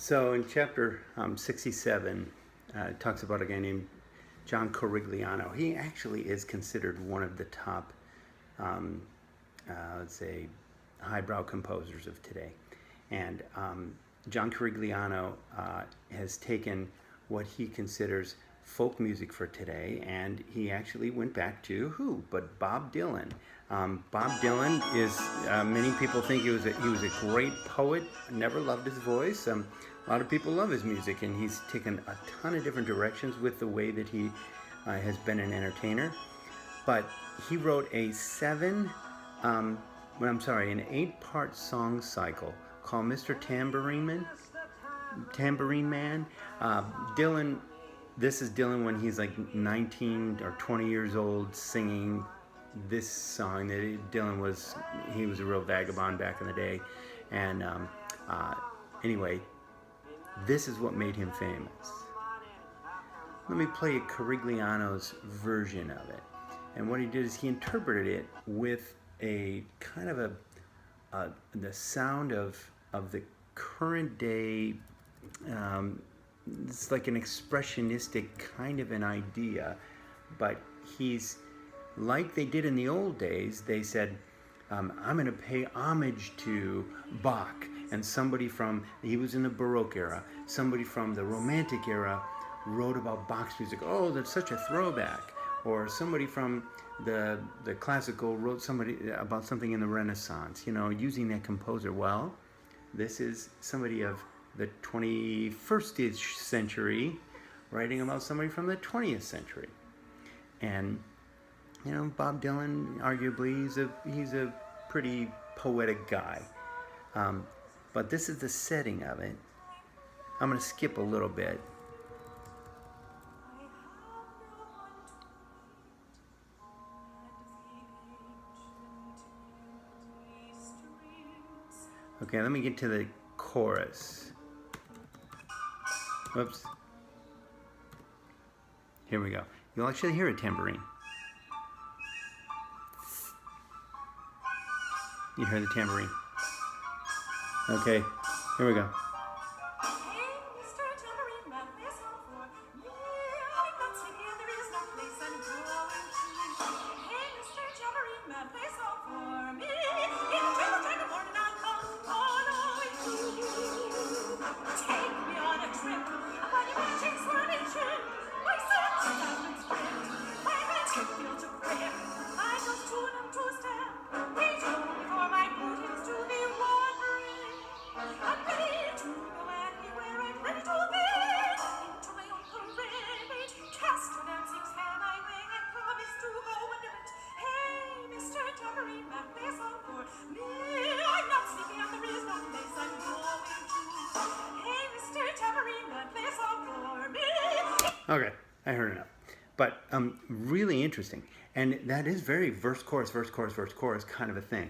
So in chapter 67, it talks about a guy named John Corigliano. He actually is considered one of the top, um, let's say, highbrow composers of today. And John Corigliano has taken what he considers folk music for today, and he actually went back to who? But Bob Dylan. Bob Dylan is, many people think he was a great poet. Never loved his voice. A lot of people love his music, and he's taken a ton of different directions with the way that he has been an entertainer. But he wrote an 8-part song cycle called Mr. Tambourine Man. Dylan, this is Dylan when he's like 19 or 20 years old singing this song. Dylan was a real vagabond back in the day, and anyway, this is what made him famous. Let me play Corigliano's version of it. And what he did is he interpreted it with a kind of the sound of the current day. It's like an expressionistic kind of an idea, but he's like they did in the old days. They said, I'm going to pay homage to Bach, and he was in the Baroque era, somebody from the Romantic era wrote about Bach's music. Oh, that's such a throwback. Or somebody from the classical wrote about something in the Renaissance, using that composer. Well, this is somebody of the 21st century writing about somebody from the 20th century. And Bob Dylan, arguably, he's a pretty poetic guy. But this is the setting of it. I'm going to skip a little bit. Okay, let me get to the chorus. Whoops. Here we go. You'll actually hear a tambourine. You hear the tambourine. Okay, here we go. Okay, I heard enough. But really interesting. And that is very verse, chorus kind of a thing.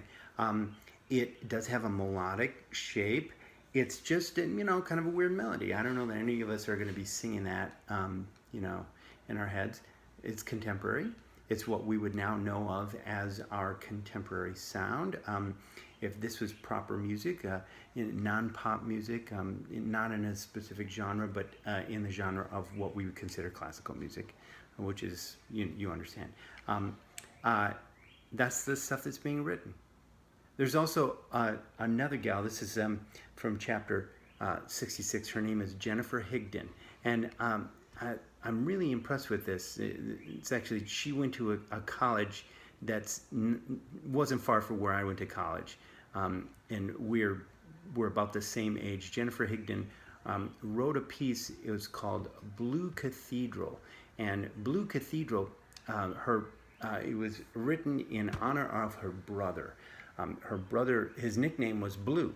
It does have a melodic shape. It's just, kind of a weird melody. I don't know that any of us are going to be singing that, in our heads. It's contemporary. It's what we would now know of as our contemporary sound. If this was proper music, non-pop music, not in a specific genre, but in the genre of what we would consider classical music, which is, you understand. That's the stuff that's being written. There's also another gal. This is from chapter 66. Her name is Jennifer Higdon. And I'm really impressed with this. It's actually, she went to a college that wasn't far from where I went to college. And we're about the same age. Jennifer Higdon wrote a piece. It was called Blue Cathedral. And Blue Cathedral, it was written in honor of her brother. Her brother, his nickname was Blue.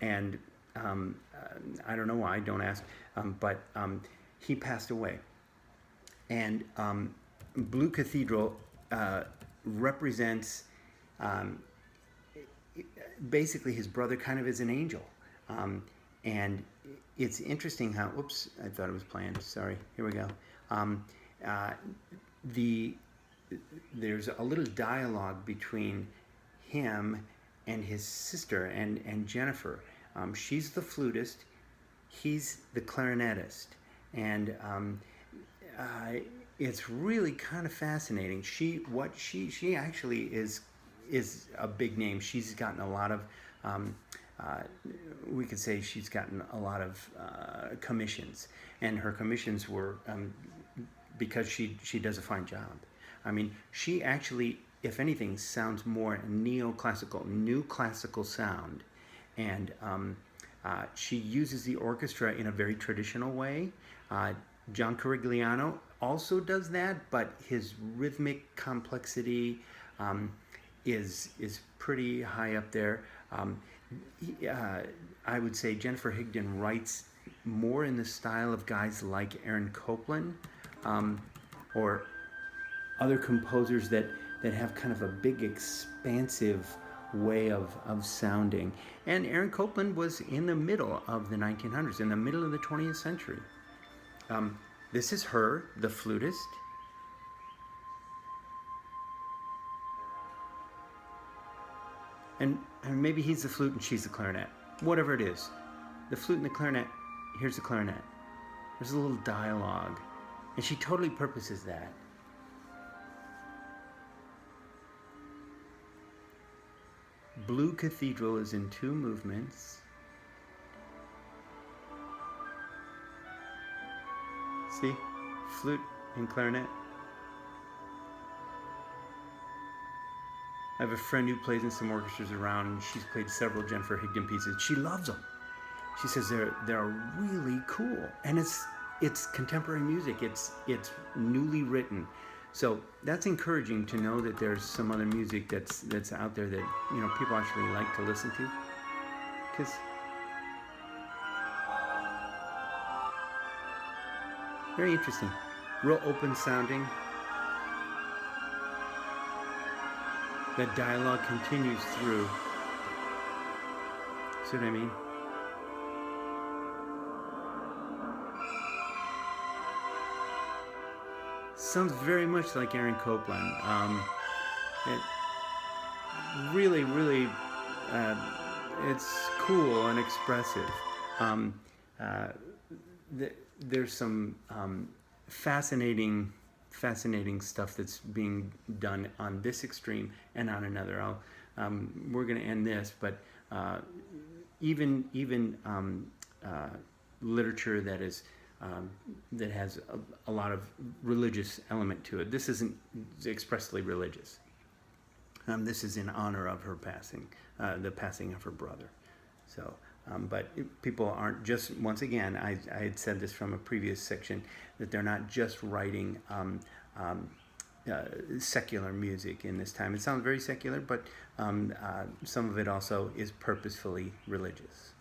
And I don't know why, don't ask, but he passed away. And Blue Cathedral represents basically his brother kind of as an angel. And it's interesting how, oops, I thought it was planned, sorry, here we go. There's a little dialogue between him and his sister and Jennifer. She's the flutist. he's the clarinetist, and uh, it's really kind of fascinating. She actually is a big name. She's gotten a lot of um, uh, we could say she's gotten a lot of commissions, and her commissions were because she does a fine job. I mean, she actually, if anything, sounds more neoclassical, new classical sound, and she uses the orchestra in a very traditional way. John Carigliano also does that, but his rhythmic complexity is pretty high up there. I would say Jennifer Higdon writes more in the style of guys like Aaron Copland, or other composers that have kind of a big, expansive way of sounding. And Aaron Copland was in the middle of the 1900s, in the middle of the 20th century. This is her, the flutist. And maybe he's the flute and she's the clarinet. Whatever it is. The flute and the clarinet, here's the clarinet. There's a little dialogue. And she totally purposes that. Blue Cathedral is in 2 movements. See? Flute and clarinet. I have a friend who plays in some orchestras around, and she's played several Jennifer Higdon pieces. She loves them. She says they're really cool, and it's contemporary music. It's newly written, so that's encouraging to know that there's some other music that's out there that people actually like to listen to. Because very interesting, real open sounding. The dialogue continues through. See what I mean? Sounds very much like Aaron Copland. It really, really, it's cool and expressive. There's some fascinating stuff that's being done on this extreme and on another. We're going to end this, but even literature that is that has a lot of religious element to it. This isn't expressly religious. This is in honor of her passing, the passing of her brother. So, but people aren't just, once again, I had said this from a previous section, that they're not just writing secular music in this time. It sounds very secular, but some of it also is purposefully religious.